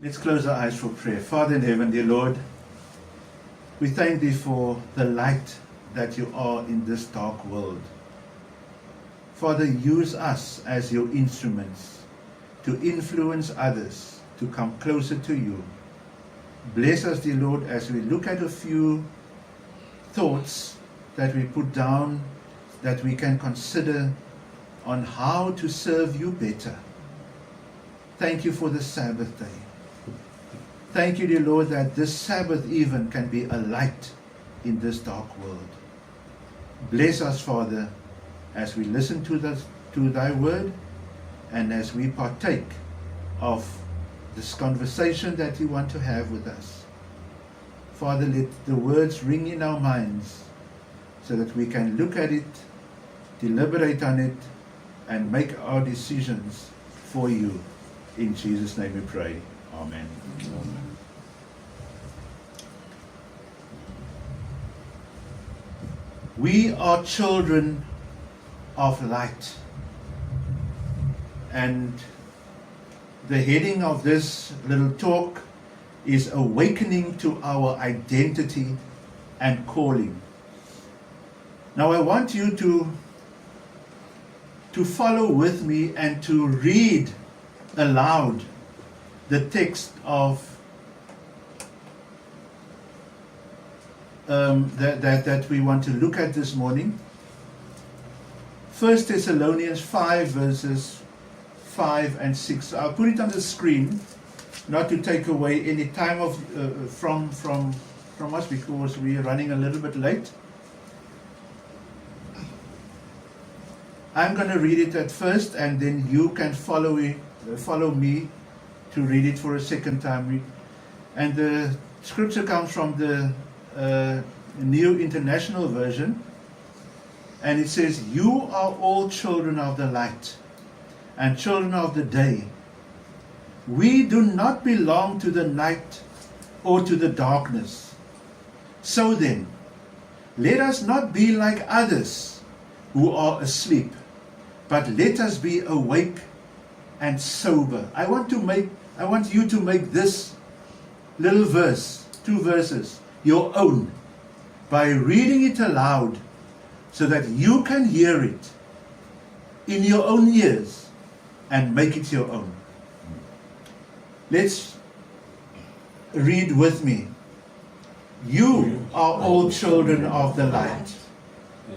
Let's close our eyes for prayer. Father in heaven, dear Lord, we thank Thee for the light that You are in this dark world. Father, use us as Your instruments to influence others to come closer to You. Bless us, dear Lord, as we look at a few thoughts that we put down, that we can consider on how to serve You better. Thank You for the Sabbath day. Thank You, dear Lord, that this Sabbath even can be a light in this dark world. Bless us, Father, as we listen to Thy word and as we partake of this conversation that You want to have with us. Father, let the words ring in our minds so that we can look at it, deliberate on it, and make our decisions for You. In Jesus' name we pray. Amen. Amen. We are children of light. And the heading of this little talk is Awakening to Our Identity and Calling. Now I want you to follow with me and to read aloud the text of that we want to look at this morning. 1 Thessalonians 5 verses 5 and 6. I'll put it on the screen, not to take away any time from us because we are running a little bit late. I'm going to read it at first, and then you can follow me to read it for a second time. And the scripture comes from the New International Version, and it says, "You are all children of the light and children of the day. We do not belong to the night or to the darkness. So then, let us not be like others who are asleep, but let us be awake and sober." I want you to make this little verse, 2 verses, your own by reading it aloud so that you can hear it in your own ears and make it your own. Let's read with me. You are all children of the light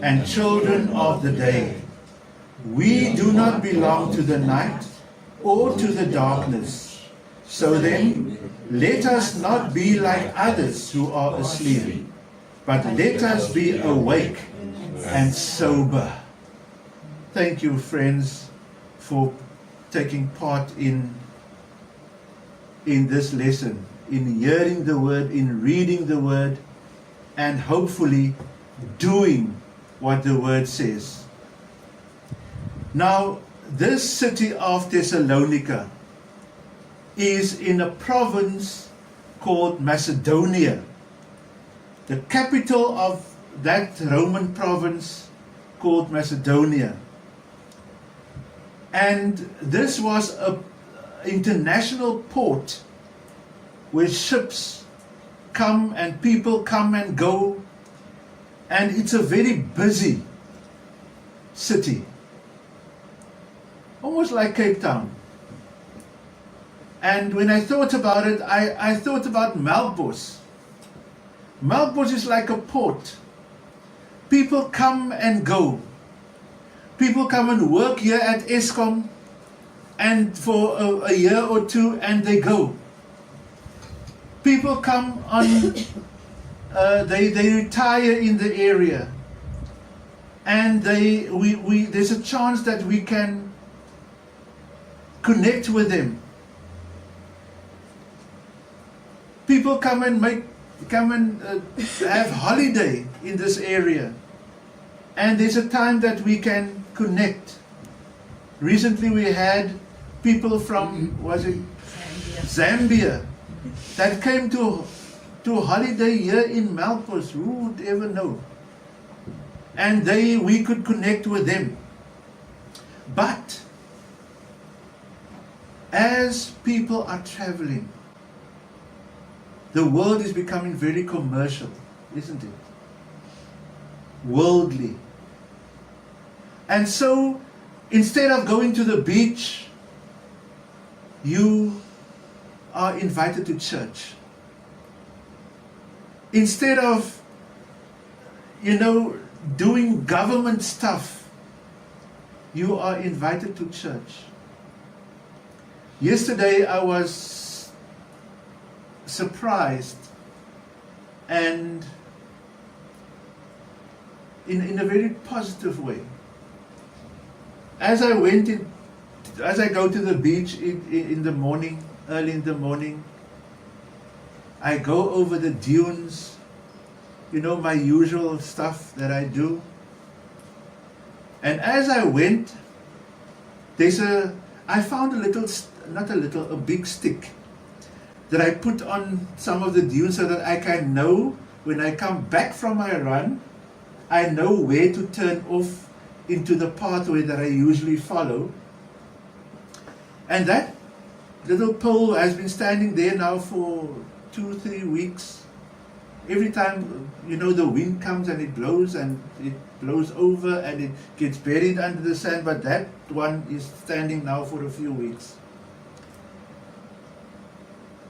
and children of the day. We do not belong to the night or to the darkness. So then, let us not be like others who are asleep, but let us be awake and sober. Thank you, friends, for taking part in this lesson, in hearing the word, in reading the word, and hopefully doing what the word says. Now, this city of Thessalonica is in a province called Macedonia. The capital of that Roman province called Macedonia. And this was an international port where ships come and people come and go. And it's a very busy city. Almost like Cape Town. And when I thought about it, I thought about Melkbos. Melkbos is like a port. People come and go. People come and work here at Eskom and for a year or two and they go. People come on, they retire in the area. And there's a chance that we can connect with them. People come and have holiday in this area, and there's a time that we can connect. Recently we had people from Zambia that came to holiday here in Melkbos. Who would ever know? And we could connect with them. But as people are traveling, The world is becoming very commercial, isn't it? Worldly. And so, instead of going to the beach, you are invited to church. Instead of, doing government stuff, you are invited to church. Yesterday I was surprised and in a very positive way. As I go to the beach in the morning, early in the morning, I go over the dunes, my usual stuff that I do. And as I went, I found a big stick that I put on some of the dunes so that I can know when I come back from my run, I know where to turn off into the pathway that I usually follow. And that little pole has been standing there now for 2-3 weeks. Every time, the wind comes and it blows over and it gets buried under the sand, but that one is standing now for a few weeks.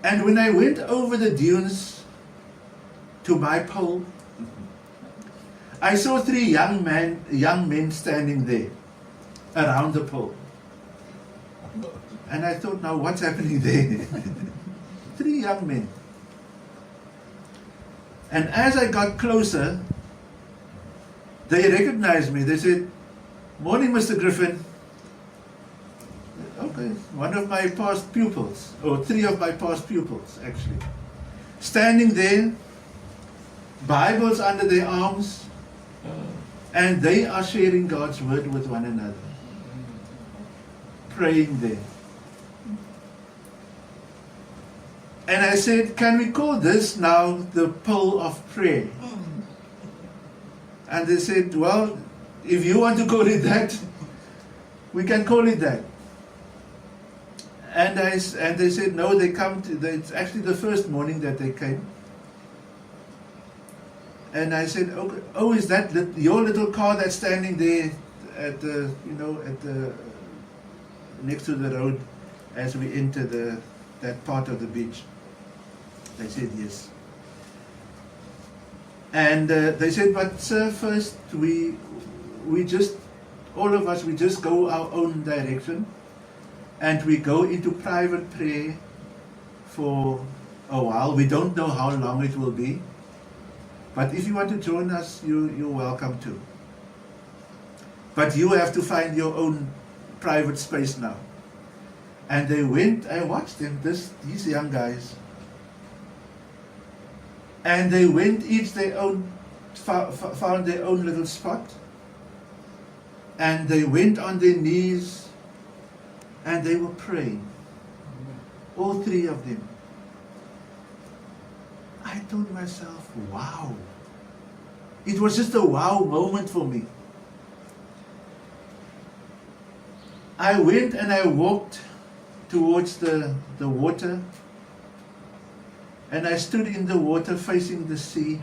And when I went over the dunes to my pole, I saw 3 young men standing there around the pole. And I thought, now what's happening there? 3 young men. And as I got closer, they recognized me. They said, "Morning, Mr. Griffin." Okay, one of my past pupils, or 3 of my past pupils actually. Standing there, Bibles under their arms, and they are sharing God's word with one another. Praying there. And I said, "Can we call this now the pole of prayer?" And they said, "Well, if you want to call it that, we can call it that." And they said, "No, it's actually the first morning that they came." And I said, "Okay, oh, is that your little car that's standing there at the next to the road as we enter that part of the beach?" They said, "Yes." And they said, "But sir, first we just go our own direction, and we go into private prayer for a while. We don't know how long it will be, but if you want to join us, you're welcome to. But you have to find your own private space now." And they went. I watched them. These young guys. And they went each their own, found their own little spot. And they went on their knees and they were praying. All 3 of them. I told myself, wow. It was just a wow moment for me. I went and I walked towards the water. And I stood in the water facing the sea,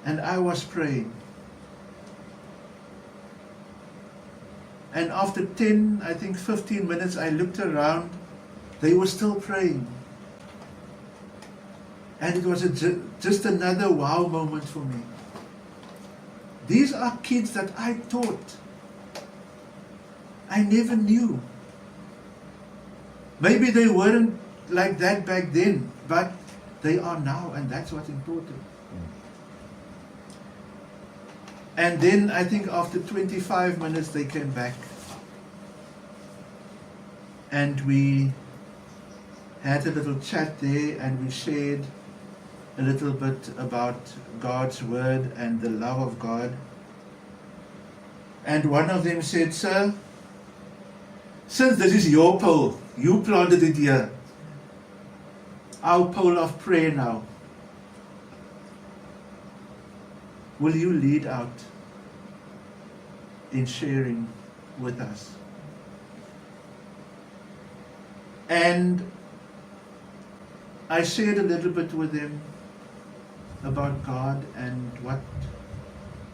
and I was praying. And after 15 minutes, I looked around. They were still praying. And it was just another wow moment for me. These are kids that I taught. I never knew. Maybe they weren't like that back then, but they are now, and that's what's important. And then I think after 25 minutes they came back, and we had a little chat there, and we shared a little bit about God's word and the love of God. And one of them said, "Sir, since this is your pole, you planted it here, our pole of prayer now, will you lead out in sharing with us?" And I shared a little bit with them about God and what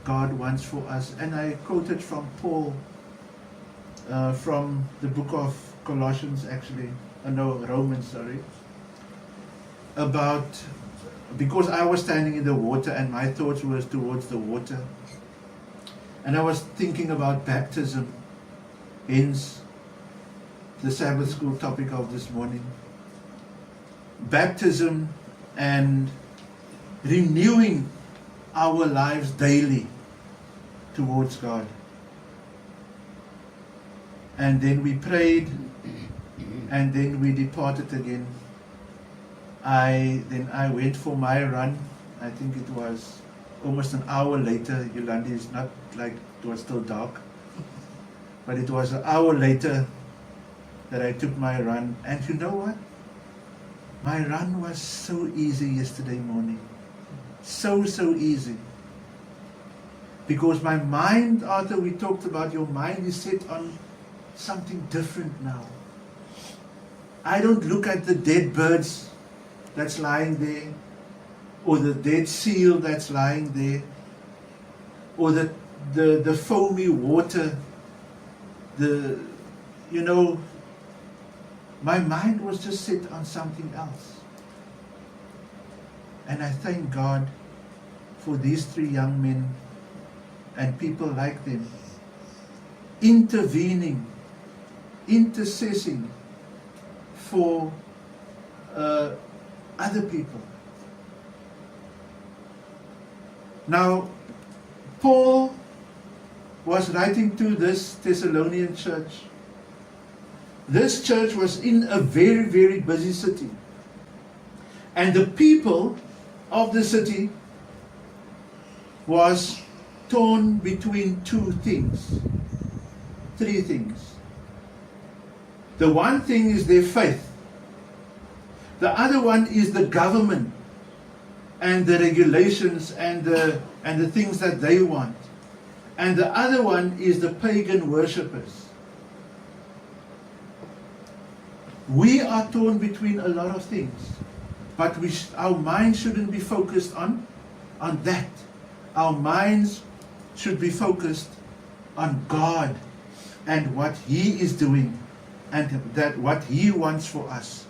God wants for us. And I quoted from Paul, from the book of Colossians actually, no, Romans, sorry, about, because I was standing in the water and my thoughts were towards the water. And I was thinking about baptism, hence the Sabbath school topic of this morning. Baptism and renewing our lives daily towards God. And then we prayed, and then we departed again. Then I went for my run. I think it was almost an hour later. Yolandi, is not like it was still dark, but it was an hour later that I took my run. And you know what? My run was so easy yesterday morning. So easy. Because my mind, Arthur, we talked about your mind is set on something different now. I don't look at the dead birds that's lying there, or the dead seal that's lying there, or the foamy water, my mind was just set on something else. And I thank God for these 3 young men and people like them intervening, intercessing for other people. Now, Paul was writing to this Thessalonian church. This church was in a very, very busy city. And the people of the city was torn between 2 things, 3 things. The one thing is their faith. The other one is the government and the regulations and the things that they want. And the other one is the pagan worshippers. We are torn between a lot of things, but our mind shouldn't be focused on that. Our minds should be focused on God and what He is doing and that what He wants for us.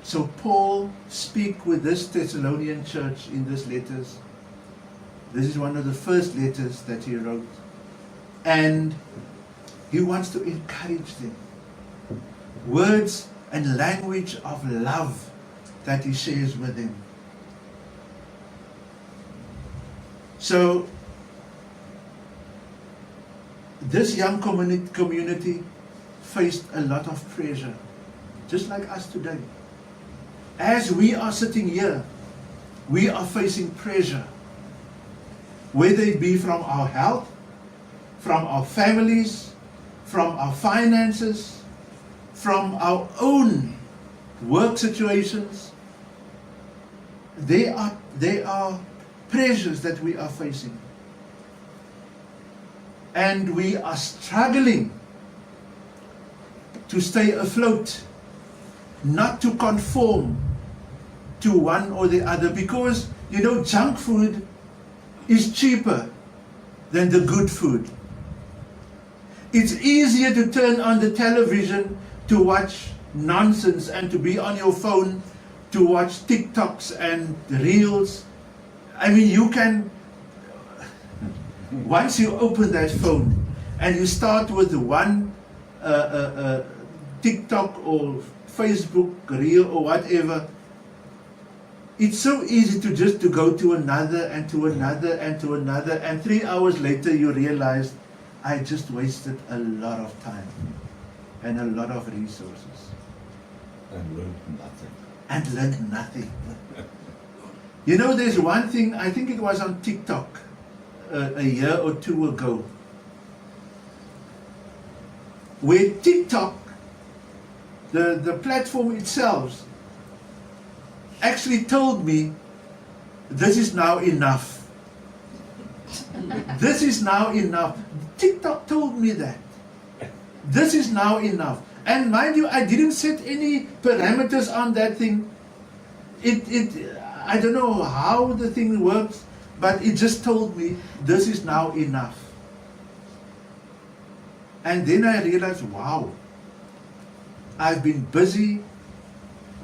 So Paul speaks with this Thessalonian church in these letters. This is one of the first letters that he wrote. And he wants to encourage them. Words and language of love that he shares with them. So, this young community faced a lot of pressure, just like us today. As we are sitting here, we are facing pressure, whether it be from our health, from our families, from our finances, from our own work situations. There are pressures that we are facing. And we are struggling to stay afloat, not to conform to one or the other, because, junk food is cheaper than the good food. It's easier to turn on the television to watch nonsense and to be on your phone to watch TikToks and Reels. I mean, you can, once you open that phone and you start with one TikTok or Facebook Reel or whatever, it's so easy to just to go to another and to another and to another, and 3 hours later you realize, I just wasted a lot of time and a lot of resources. And learned nothing. And learned nothing. There's one thing, I think it was on TikTok a year or 2 ago, where TikTok, the platform itself, actually told me, this is now enough. This is now enough. TikTok told me that. This is now enough. And mind you, I didn't set any parameters on that thing. I don't know how the thing works, but it just told me this is now enough. And then I realized, wow, I've been busy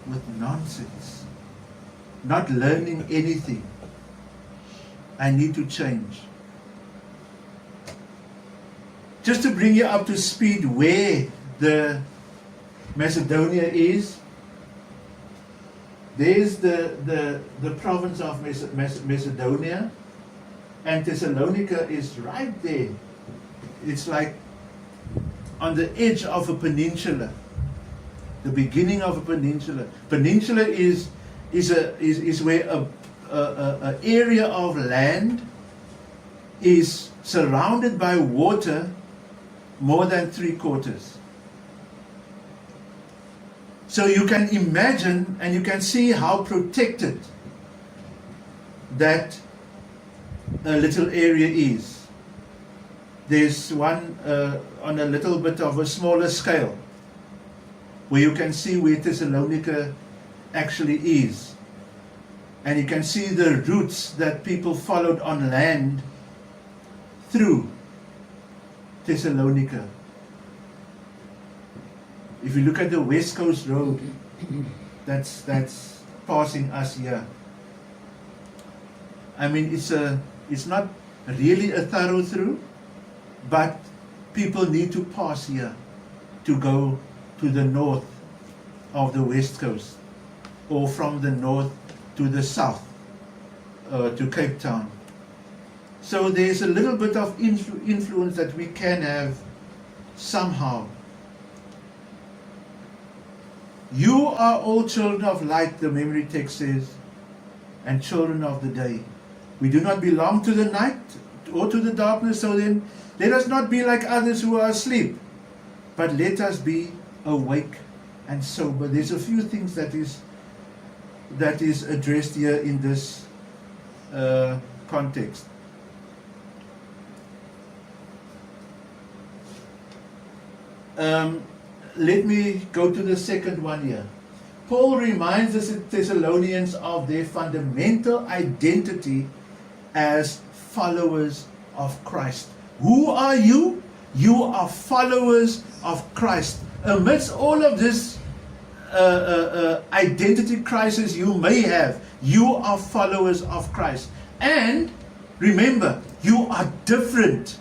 with nonsense, not learning anything. I need to change. Just to bring you up to speed where the Macedonia is, there's the province of Macedonia, and Thessalonica is right there. It's like on the edge of a peninsula, the beginning of a peninsula. Peninsula is where a area of land is surrounded by water more than 3/4. So you can imagine and you can see how protected that little area is. There's one on a little bit of a smaller scale where you can see where Thessalonica actually is. And you can see the routes that people followed on land through Thessalonica. If you look at the West Coast Road, that's passing us here. I mean, it's not really a thorough through, but people need to pass here to go to the north of the West Coast, or from the north to the south, to Cape Town. So there's a little bit of influence that we can have somehow. You are all children of light, the memory text says, and children of the day. We do not belong to the night or to the darkness, so then let us not be like others who are asleep, but let us be awake and sober. There's a few things that is addressed here in this context. Let me go to the second one here. Paul reminds the Thessalonians of their fundamental identity as followers of Christ. Who are you? You are followers of Christ. Amidst all of this identity crisis you may have, you are followers of Christ. And remember, you are different.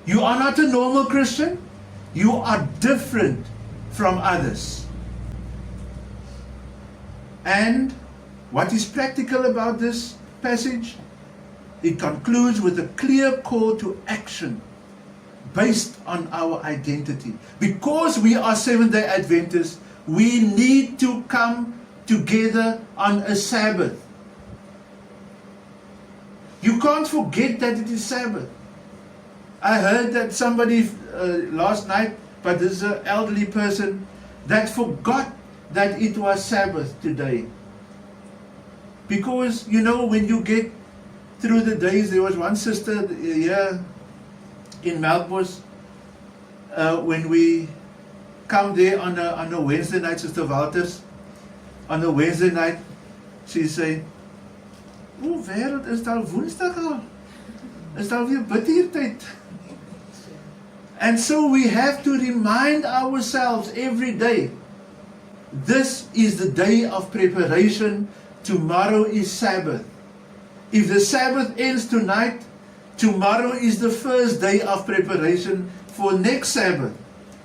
You are not a normal Christian. You are different from others. And what is practical about this passage? It concludes with a clear call to action based on our identity. Because we are Seventh-day Adventists, we need to come together on a Sabbath. You can't forget that it is Sabbath. I heard that somebody last night, but this is an elderly person, that forgot that it was Sabbath today. Because, you know, when you get through the days, there was one sister here in Melkbos, when we come there on a Wednesday night, Sister Walters, on a Wednesday night, she say, "O wêreld, is daar Woensdag al? Is daar weer bidtyd?" And so we have to remind ourselves every day, this is the day of preparation, tomorrow is Sabbath. If the Sabbath ends tonight, tomorrow is the first day of preparation for next Sabbath.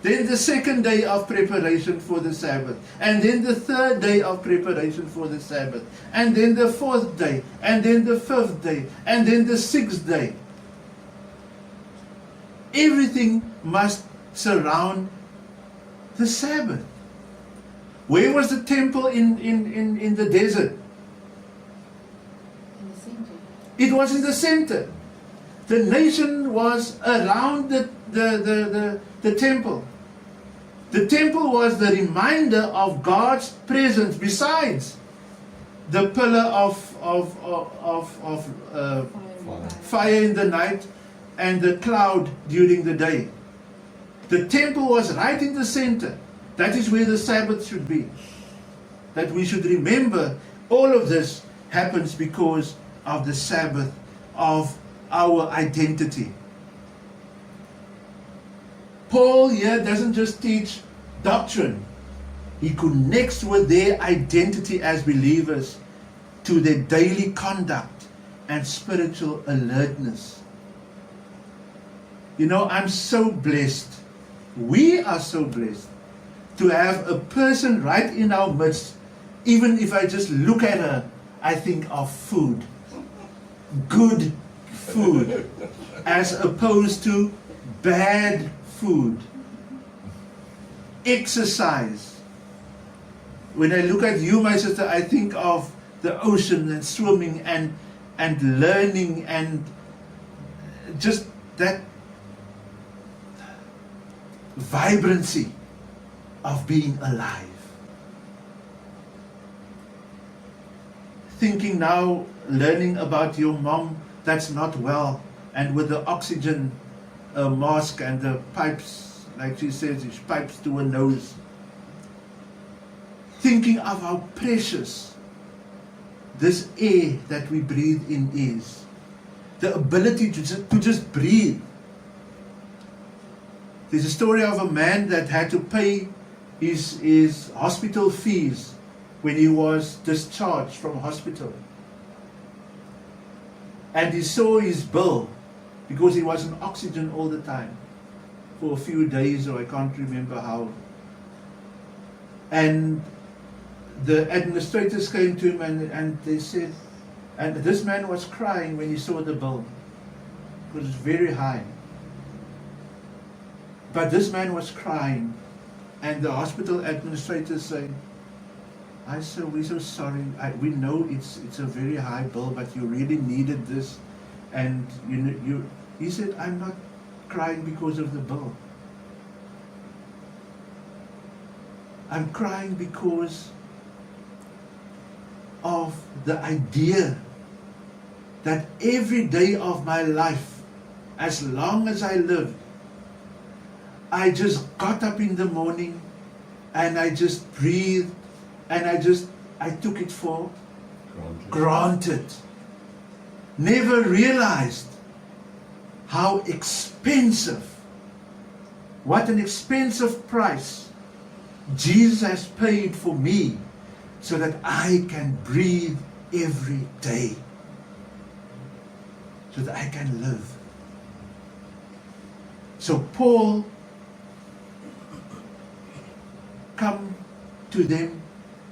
Then the second day of preparation for the Sabbath. And then the third day of preparation for the Sabbath. And then the fourth day. And then the fifth day. And then the sixth day. Everything must surround the Sabbath. Where was the temple in the desert? In the center. It was in the center. The nation was around the temple. The temple was the reminder of God's presence, besides the pillar of fire in the night and the cloud during the day. The temple was right in the center. That is where the Sabbath should be. That we should remember all of this happens because of the Sabbath, of our identity. Paul here doesn't just teach doctrine. He connects with their identity as believers to their daily conduct and spiritual alertness. You know, I'm so blessed. We are so blessed to have a person right in our midst. Even if I just look at her, I think of food. Good food. As opposed to bad food. Exercise. When I look at you, my sister, I think of the ocean and swimming and learning and just that vibrancy of being alive. Thinking now, learning about your mom that's not well, and with the oxygen mask and the pipes, like she says, pipes to her nose. Thinking of how precious this air that we breathe in is. The ability to just breathe. There's a story of a man that had to pay his hospital fees when he was discharged from hospital. And he saw his bill because he was on oxygen all the time for a few days, or I can't remember how. And the administrators came to him and they said, and this man was crying when he saw the bill because it's very high. But this man was crying, and the hospital administrators saying, sir, we're so sorry. We know it's a very high bill, but you really needed this. And he said, I'm not crying because of the bill. I'm crying because of the idea that every day of my life, as long as I lived, I just got up in the morning and I just breathed and I took it for granted. Never realized how expensive, what an expensive price Jesus has paid for me so that I can breathe every day, so that I can live. So Paul come to them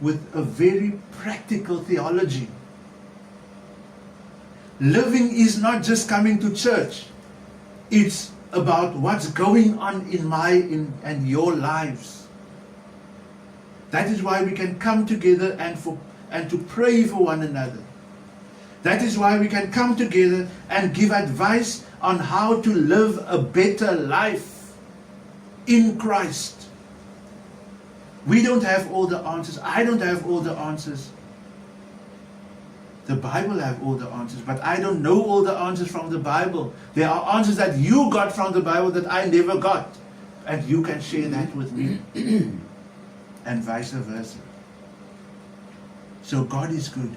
with a very practical theology. Living is not just coming to church. It's about what's going on in my and your lives. That is why we can come together and to pray for one another. That is why we can come together and give advice on how to live a better life in Christ. We don't have all the answers. I don't have all the answers. The Bible have all the answers, but I don't know all the answers from the Bible. There are answers that you got from the Bible that I never got. And you can share that with me. And vice versa. So God is good.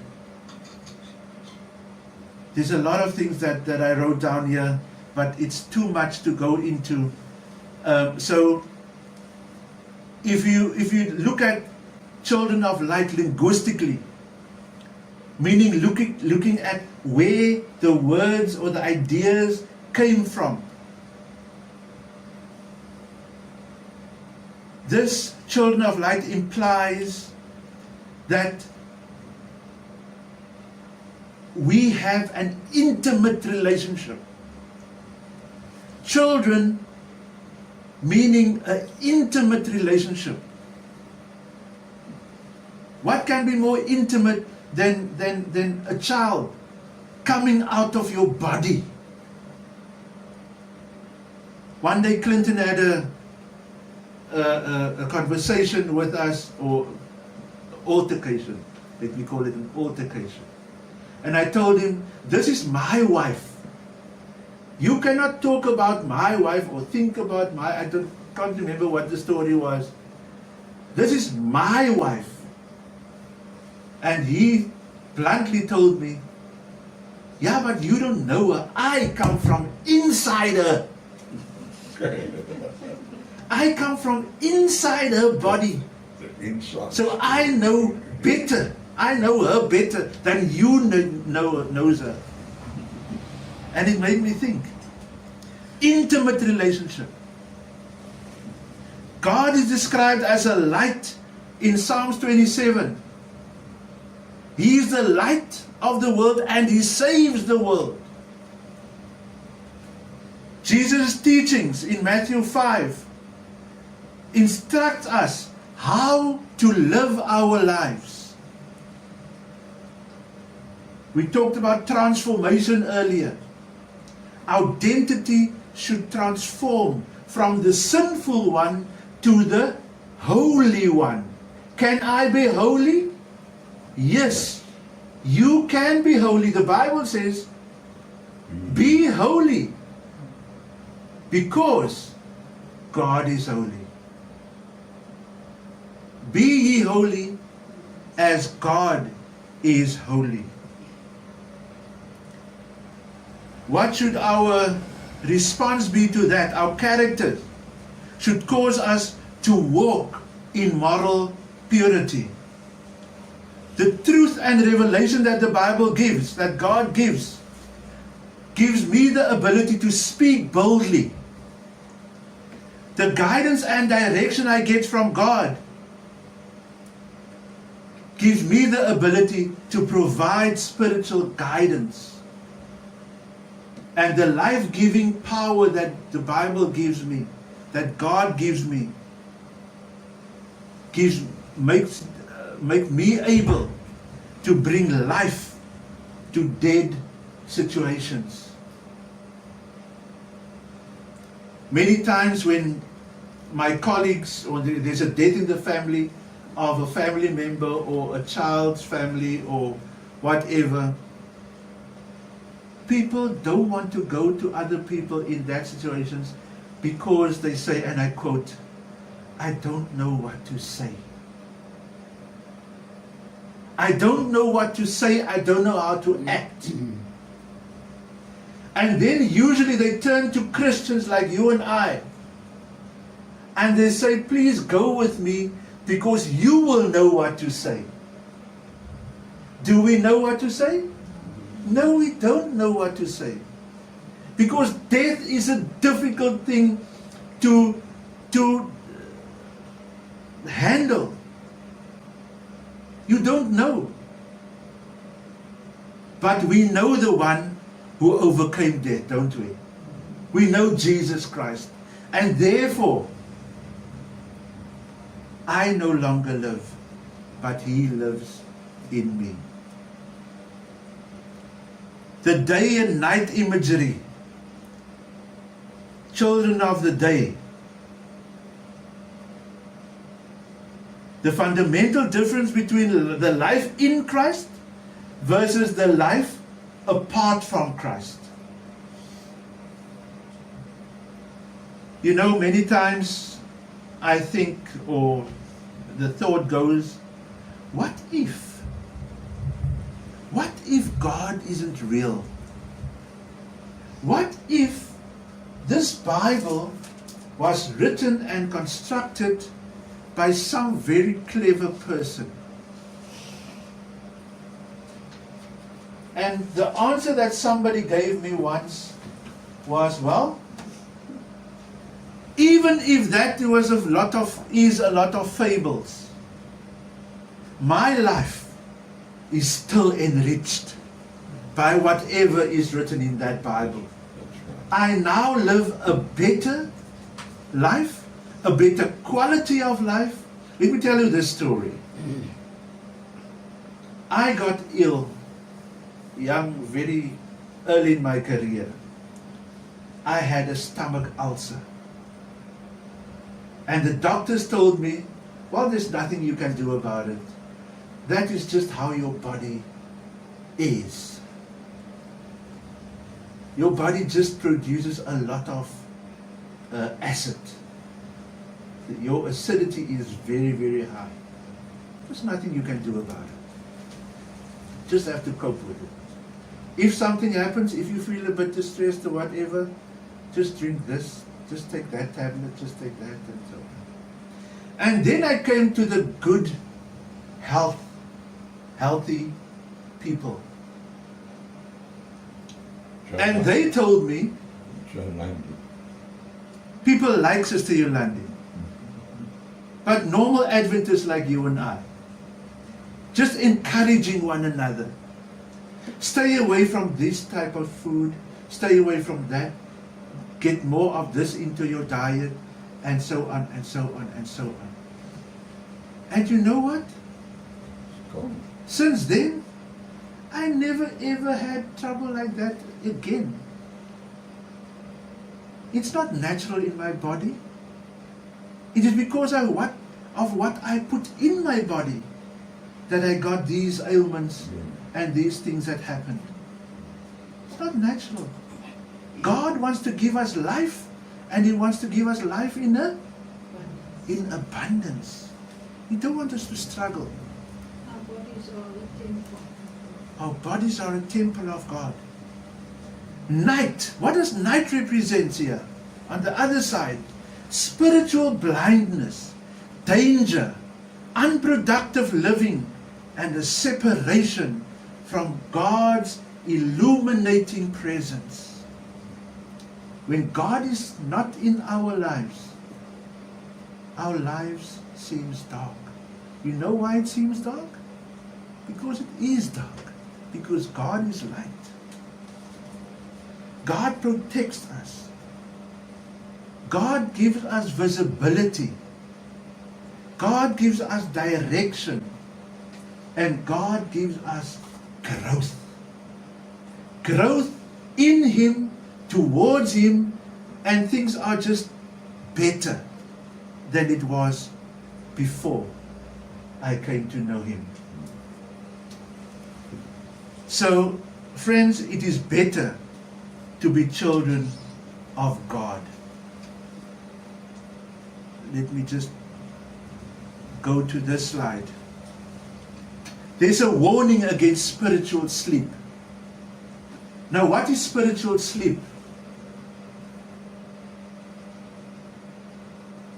There's a lot of things that I wrote down here, but it's too much to go into. So if you look at children of light linguistically, meaning looking at where the words or the ideas came from, this children of light implies that we have an intimate relationship. Children meaning an intimate relationship. What can be more intimate than a child coming out of your body? One day Clinton had a conversation with us, or altercation, let me call it an altercation. And I told him, this is my wife. You cannot talk about my wife or think about can't remember what the story was. This is my wife. And he bluntly told me, yeah, but you don't know her. I come from inside her. I come from inside her body. The inside. So I know better. I know her better than you knows her. And it made me think. Intimate relationship. God is described as a light in Psalms 27. He is the light of the world and He saves the world. Jesus' teachings in Matthew 5 instruct us how to live our lives. We talked about transformation earlier. Identity should transform from the sinful one to the holy one. Can I be holy? Yes, you can be holy. The Bible says, be holy, because God is holy. Be ye holy as God is holy. What should our response be to that? Our character should cause us to walk in moral purity. The truth and revelation that the Bible gives, that God gives me the ability to speak boldly. The guidance and direction I get from God gives me the ability to provide spiritual guidance. And the life-giving power that the Bible gives me, that God gives me, make me able to bring life to dead situations. Many times when my colleagues, or there's a death in the family of a family member or a child's family or whatever, people don't want to go to other people in that situations because they say, and I quote, I don't know what to say. I don't know what to say. I don't know how to act. And then usually they turn to Christians like you and I. And they say, please go with me because you will know what to say. Do we know what to say? No, we don't know what to say. Because death is a difficult thing to handle. You don't know. But we know the one who overcame death, don't we? We know Jesus Christ. And therefore, I no longer live, but He lives in me. The day and night imagery, children of the day. The fundamental difference between the life in Christ versus the life apart from Christ. You know, many times I think, or the thought goes, what if God isn't real? What if this Bible was written and constructed by some very clever person? And the answer that somebody gave me once was, well, even if that was a lot of fables, my life is still enriched by whatever is written in that Bible. I now live a better life, a better quality of life. Let me tell you this story. I got ill young, very early in my career. I had a stomach ulcer. And the doctors told me, well, there's nothing you can do about it. That is just how your body is. Your body just produces a lot of acid. your acidity is very, very high. There's nothing you can do about it. Just have to cope with it. If something happens, if you feel a bit distressed or whatever, just drink this, just take that tablet, just take that, and so on. And then I came to the good, healthy people. And they told me, people like Sister Yolandi, but normal Adventists like you and I, just encouraging one another. Stay away from this type of food, stay away from that, get more of this into your diet, and so on, and so on, and so on. And you know what? Since then, I never ever had trouble like that again. It's not natural in my body. It is because of what I put in my body that I got these ailments and these things that happened. It's not natural. God wants to give us life, and He wants to give us life in abundance. He don't want us to struggle. Our bodies are a temple. Our bodies are a temple of God. Night. What does night represent here? On the other side, spiritual blindness, danger, unproductive living, and a separation from God's illuminating presence. When God is not in our lives seems dark. You know why it seems dark? Because it is dark. Because God is light. God protects us. God gives us visibility. God gives us direction. And God gives us growth. Growth in Him, towards Him, and things are just better than it was before I came to know Him. So, friends, it is better to be children of God. Let me just go to this slide. There's a warning against spiritual sleep. Now, what is spiritual sleep?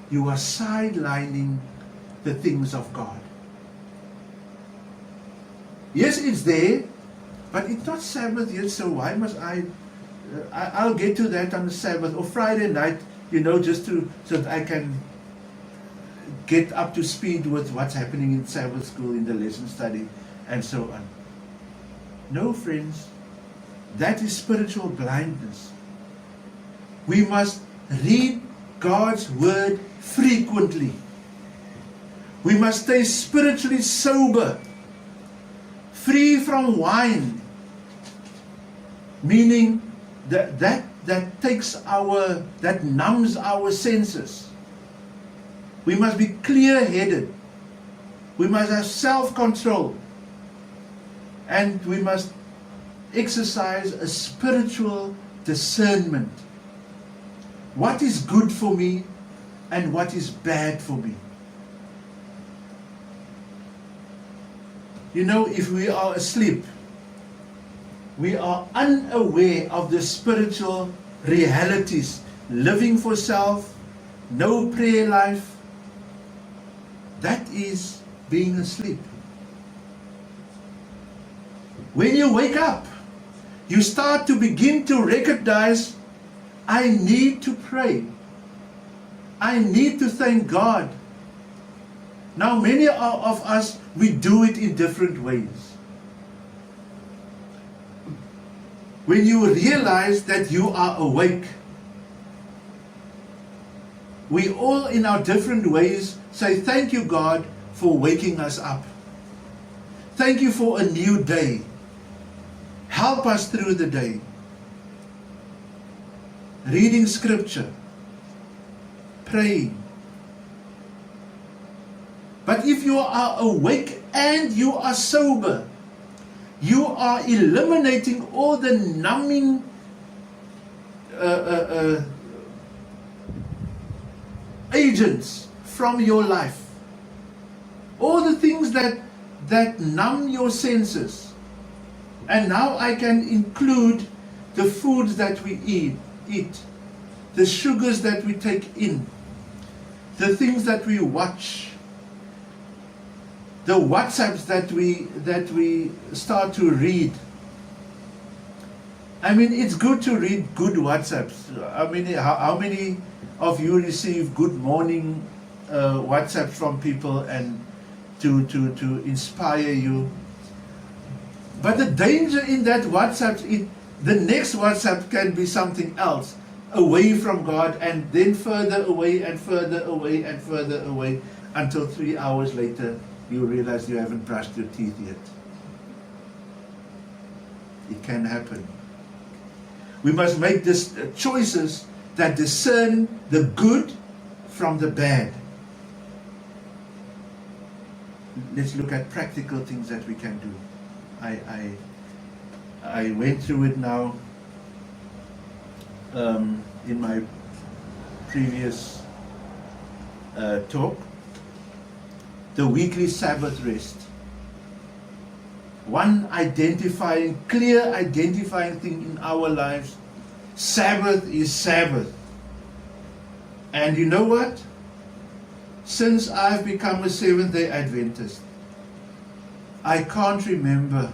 You are sidelining the things of God. Yes, it's there, but it's not Sabbath yet, so why must I'll get to that on the Sabbath or Friday night, just so that I can get up to speed with what's happening in Sabbath school, in the lesson study, and so on. No, friends, that is spiritual blindness. We must read God's Word frequently. We must stay spiritually sober, free from wine, meaning that numbs our senses. We must be clear-headed. We must have self-control. And we must exercise a spiritual discernment. What is good for me and what is bad for me? If we are asleep, we are unaware of the spiritual realities. Living for self, no prayer life. That is being asleep. When you wake up, you start to begin to recognize, I need to pray. I need to thank God. Now, many of us, we do it in different ways. When you realize that you are awake, we all in our different ways say, thank you, God, for waking us up. Thank you for a new day. Help us through the day. Reading scripture. Praying. But if you are awake and you are sober, you are eliminating all the numbing agents from your life. All the things that numb your senses. And now I can include the foods that we eat, the sugars that we take in, the things that we watch, the WhatsApps that we start to read. I mean, it's good to read good WhatsApps. I mean, how many of you receive good morning WhatsApps from people and to inspire you? But the danger in that WhatsApp, the next WhatsApp can be something else, away from God, and then further away and further away and further away, until 3 hours later you realize you haven't brushed your teeth yet. It can happen. We must make this choices that discern the good from the bad. Let's look at practical things that we can do. I went through it now in my previous talk. The weekly Sabbath rest. One clear identifying thing in our lives. Sabbath is Sabbath. And you know what? Since I've become a Seventh-day Adventist, I can't remember.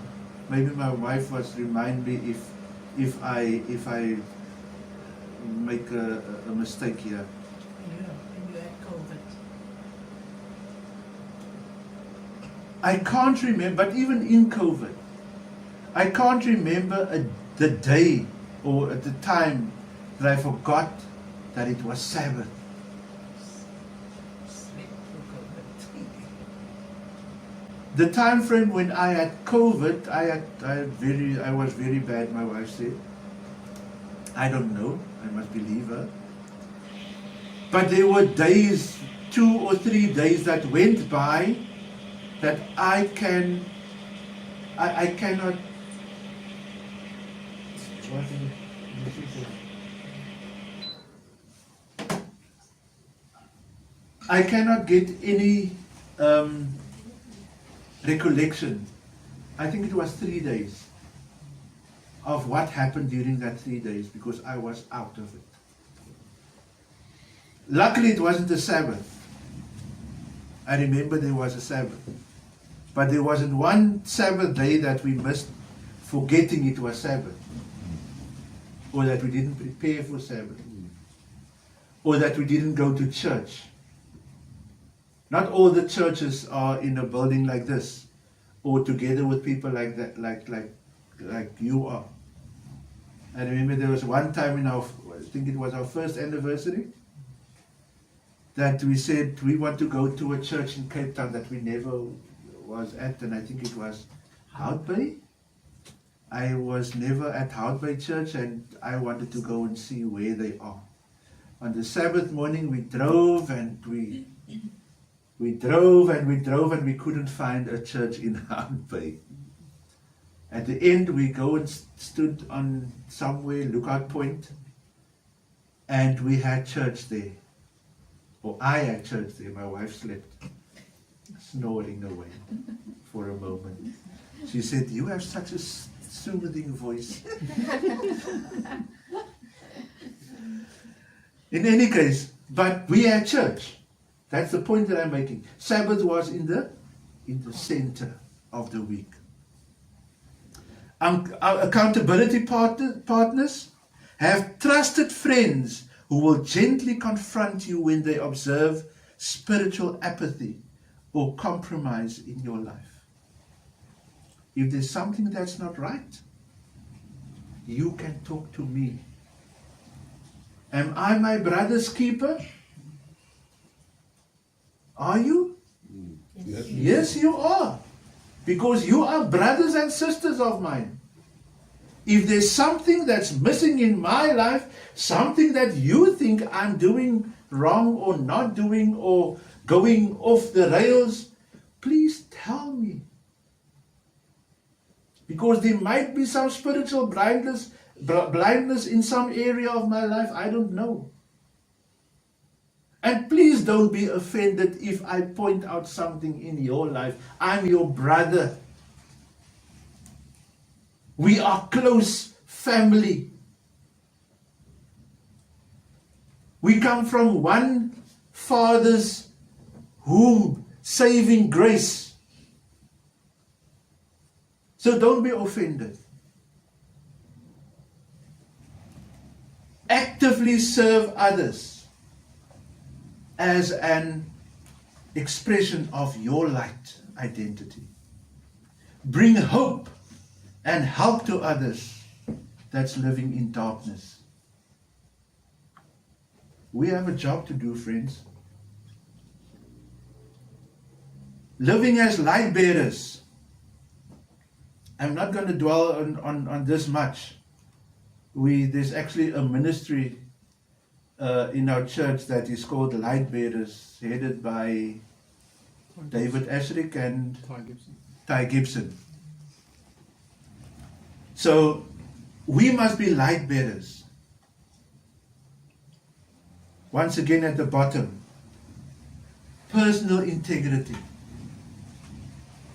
Maybe my wife was remind me if I make a mistake here. When you had COVID. I can't remember, but even in COVID, I can't remember the day or at the time that I forgot that it was Sabbath. Sleep through COVID. The time frame when I had COVID, I was very bad, my wife said. I don't know, I must believe her. But there were days, 2 or 3 days that went by that I cannot. I cannot get any recollection. I think it was 3 days of what happened during that 3 days, because I was out of it. Luckily it wasn't a Sabbath. I remember there was a Sabbath. But there wasn't one Sabbath day that we missed forgetting it was Sabbath. Or that we didn't prepare for Sabbath. Or that we didn't go to church. Not all the churches are in a building like this, or together with people like that, like you are. I remember there was one time in I think it was our first anniversary, that we said we want to go to a church in Cape Town that we never was at, and I think it was Hout Bay. I was never at Hout Bay Church, and I wanted to go and see where they are. On the Sabbath morning we drove and we drove and we drove, and we couldn't find a church in Hout Bay. At the end we go and stood on somewhere, Lookout Point, and we had church there. Or I had church there, my wife slept, snoring away for a moment. She said, "You have such a soothing voice." In any case, but we had church. That's the point that I'm making. Sabbath was in the center of the week. Our accountability partners have trusted friends who will gently confront you when they observe spiritual apathy or compromise in your life. If there's something that's not right, you can talk to me. Am I my brother's keeper? Are you? Yes. Yes, you are. Because you are brothers and sisters of mine. If there's something that's missing in my life, something that you think I'm doing wrong or not doing or going off the rails, please tell me. Because there might be some spiritual blindness in some area of my life, I don't know. And please don't be offended if I point out something in your life. I'm your brother. We are close family. We come from one Father's womb, saving grace. So don't be offended. Actively serve others as an expression of your light identity. Bring hope and help to others that's living in darkness. We have a job to do, friends. Living as light bearers. I'm not going to dwell on this much. There's actually a ministry in our church that is called Light Bearers, headed by David Ashrick and Ty Gibson. So we must be light bearers. Once again at the bottom, personal integrity.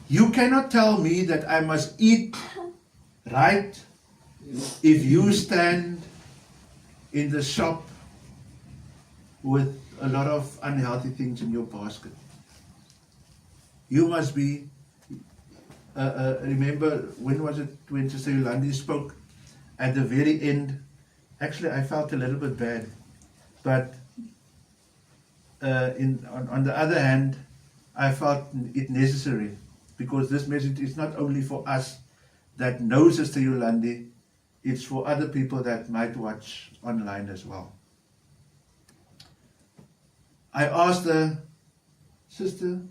You cannot tell me that I must eat right if you stand in the shop with a lot of unhealthy things in your basket. You must be, remember, when was it when Sister Yolandi spoke at the very end? Actually, I felt a little bit bad, but on the other hand, I felt it necessary, because this message is not only for us that know Sister Yolandi, it's for other people that might watch online as well. I asked her, Sister,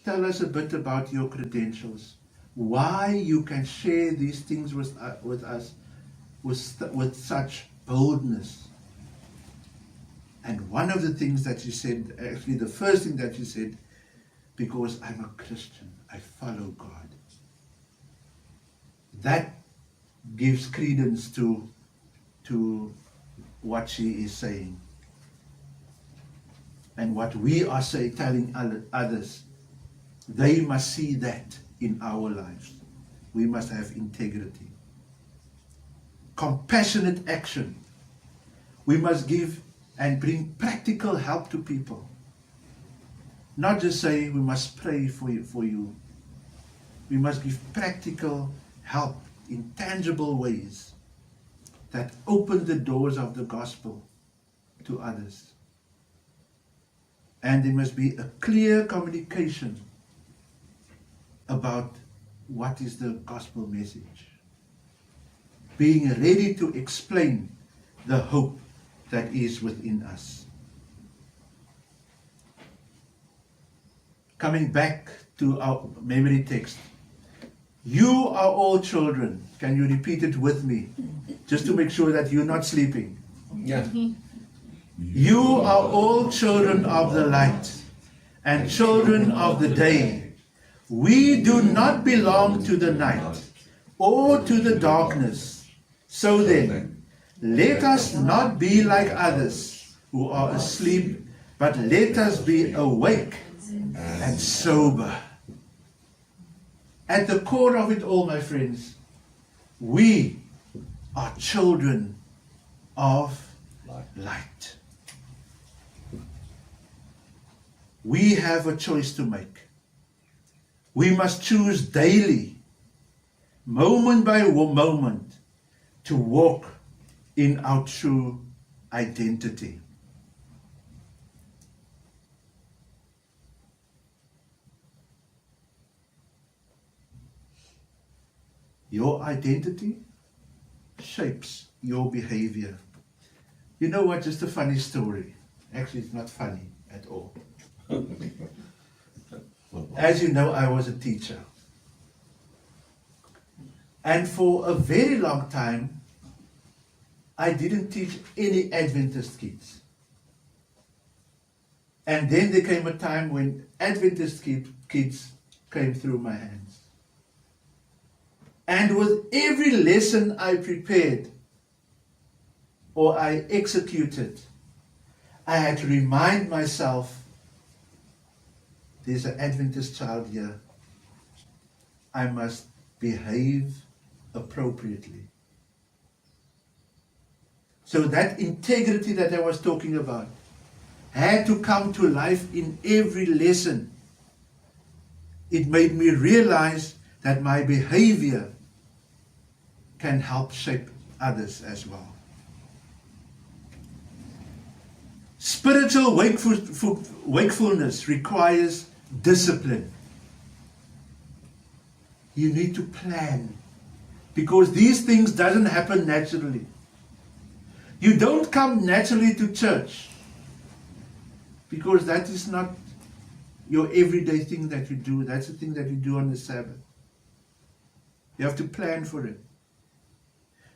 tell us a bit about your credentials. Why you can share these things with us with such boldness. And one of the things that she said, actually the first thing that she said, because I'm a Christian, I follow God. That gives credence to what she is saying. And what we are telling others, they must see that in our lives. We must have integrity. Compassionate action. We must give and bring practical help to people. Not just say we must pray for you. We must give practical help in tangible ways that open the doors of the gospel to others. And there must be a clear communication about what is the gospel message. Being ready to explain the hope that is within us. Coming back to our memory text. You are all children. Can you repeat it with me? Just to make sure that you're not sleeping. Yeah. You are all children of the light and children of the day. We do not belong to the night or to the darkness. So then, let us not be like others who are asleep, but let us be awake and sober. At the core of it all, my friends, we are children of light. We have a choice to make. We must choose daily, moment by moment, to walk in our true identity. Your identity shapes your behavior. You know what? Just a funny story. Actually, it's not funny at all. As you know, I was a teacher. And for a very long time, I didn't teach any Adventist kids. And then there came a time when Adventist kids came through my hands. And with every lesson I prepared or I executed, I had to remind myself, there's an Adventist child here. I must behave appropriately. So that integrity that I was talking about had to come to life in every lesson. It made me realize that my behavior can help shape others as well. Spiritual wakefulness requires discipline. You need to plan, because these things doesn't happen naturally. You don't come naturally to church, because that is not your everyday thing that you do. That's the thing that you do on the Sabbath. You have to plan for it.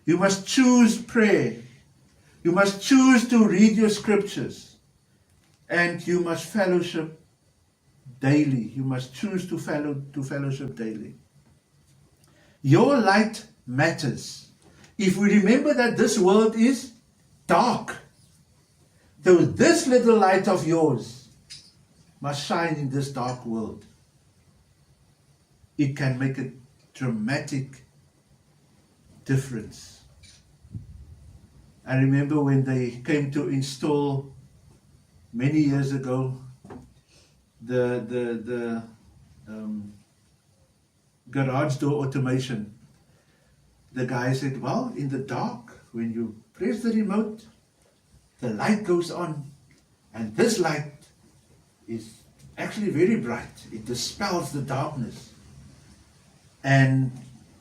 You must choose prayer. You must choose to read your scriptures. And you must fellowship daily. You must choose to fellowship daily. Your light matters. If we remember that this world is dark, so this little light of yours must shine in this dark world. It can make a dramatic difference. I remember when they came to install many years ago the garage door automation. The guy said, well, in the dark, when you press the remote, the light goes on, and this light is actually very bright. It dispels the darkness. And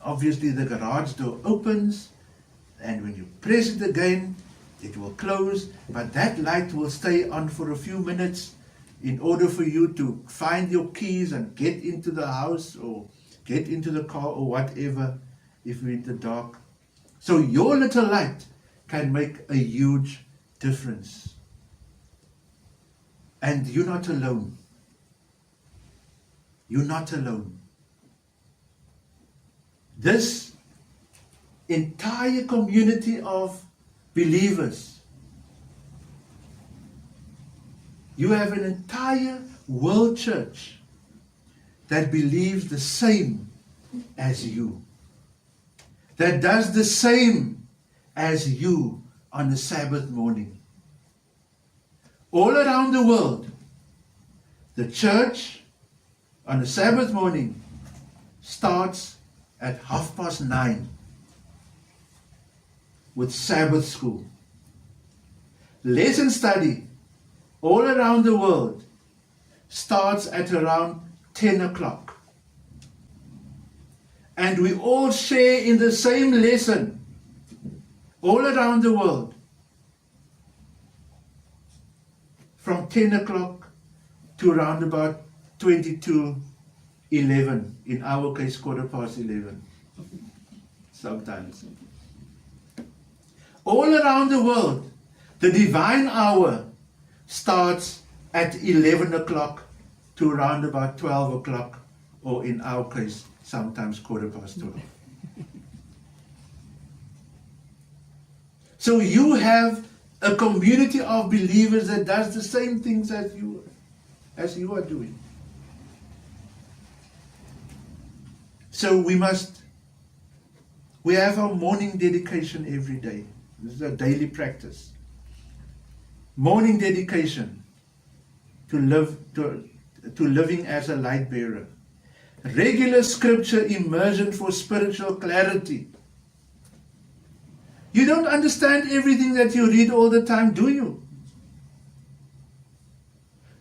obviously the garage door opens, and when you press it again, it will close, but that light will stay on for a few minutes in order for you to find your keys and get into the house or get into the car or whatever if you're in the dark. So your little light can make a huge difference. And you're not alone. You're not alone. This entire community of believers, you have an entire world church that believes the same as you, that does the same as you on the Sabbath morning. All around the world, the church on the Sabbath morning starts at 9:30 with Sabbath school. Lesson study all around the world starts at around 10 o'clock. And we all share in the same lesson all around the world from 10 o'clock to around about 22:11, in our case 11:15 sometimes. All around the world, the divine hour starts at 11 o'clock to around about 12 o'clock, or in our case, sometimes 12:15. So you have a community of believers that does the same things as you are doing. So we have our morning dedication every day. This is a daily practice. Morning dedication to living as a light bearer. Regular scripture immersion for spiritual clarity. You don't understand everything that you read all the time, do you?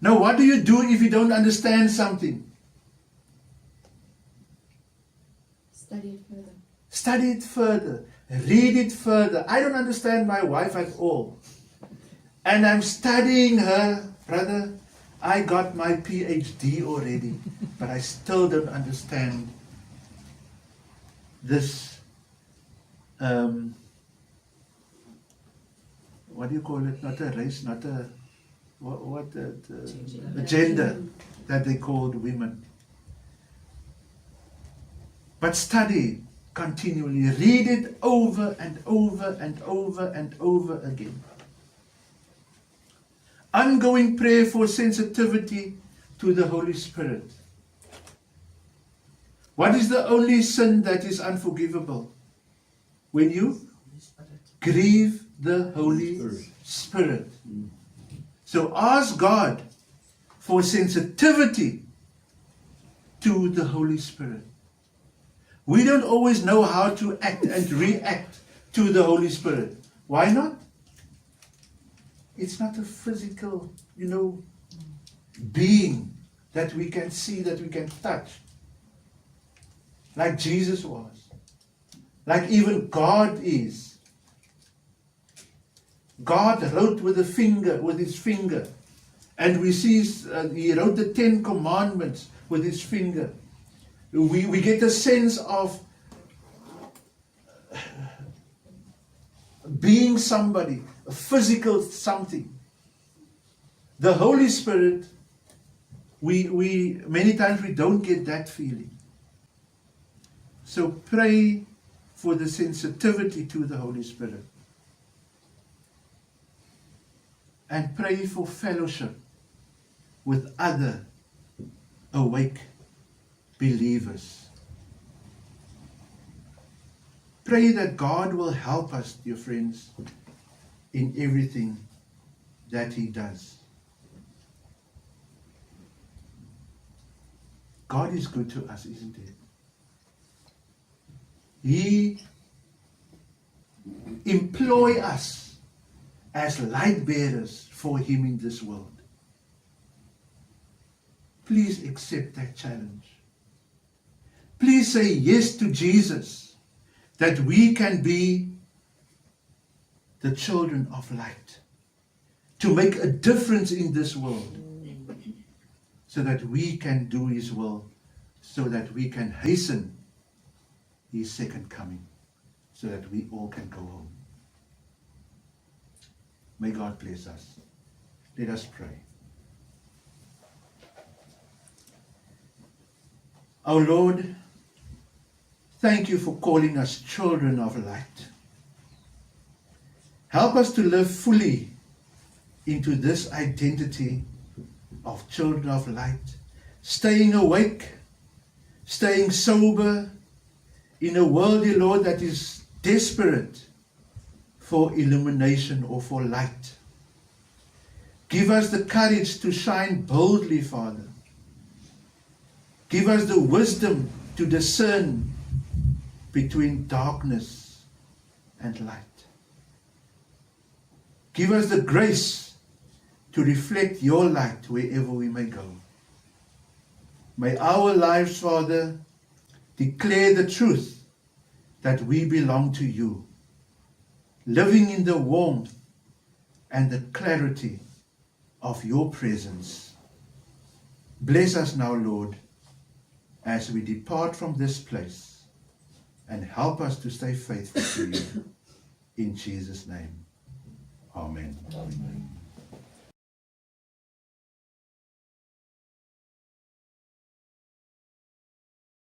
Now, what do you do if you don't understand something? Study it further. Study it further. Read it further. I don't understand my wife at all. And I'm studying her. Brother, I got my PhD already, but I still don't understand this, what do you call it? Not a race, not a, a gender that they called women. But study continually. Read it over and over and over and over again. Ongoing prayer for sensitivity to the Holy Spirit. What is the only sin that is unforgivable? When you Holy Spirit. grieve the Holy Spirit. So ask God for sensitivity to the Holy Spirit. We don't always know how to act and react to the Holy Spirit. Why not? It's not a physical, being that we can see, that we can touch. Like Jesus was. Like even God is. God wrote with his finger. And we see he wrote the 10 Commandments with his finger. We get a sense of being somebody, a physical something. The Holy Spirit, we many times we don't get that feeling. So pray for the sensitivity to the Holy Spirit. And pray for fellowship with other awake believers. Pray that God will help us, dear friends, in everything that He does. God is good to us, isn't He? He employs us as light bearers for Him in this world. Please accept that challenge. Please say yes to Jesus, that we can be the children of light, to make a difference in this world, so that we can do His will, so that we can hasten His second coming, so that we all can go home. May God bless us. Let us pray. Our Lord, thank you for calling us children of light. Help us to live fully into this identity of children of light, staying awake, staying sober in a world, dear Lord, that is desperate for illumination or for light. Give us the courage to shine boldly, Father. Give us the wisdom to discern between darkness and light. Give us the grace to reflect your light wherever we may go. May our lives, Father, declare the truth that we belong to you, living in the warmth and the clarity of your presence. Bless us now, Lord, as we depart from this place, and help us to stay faithful to you. In Jesus' name, amen. Amen.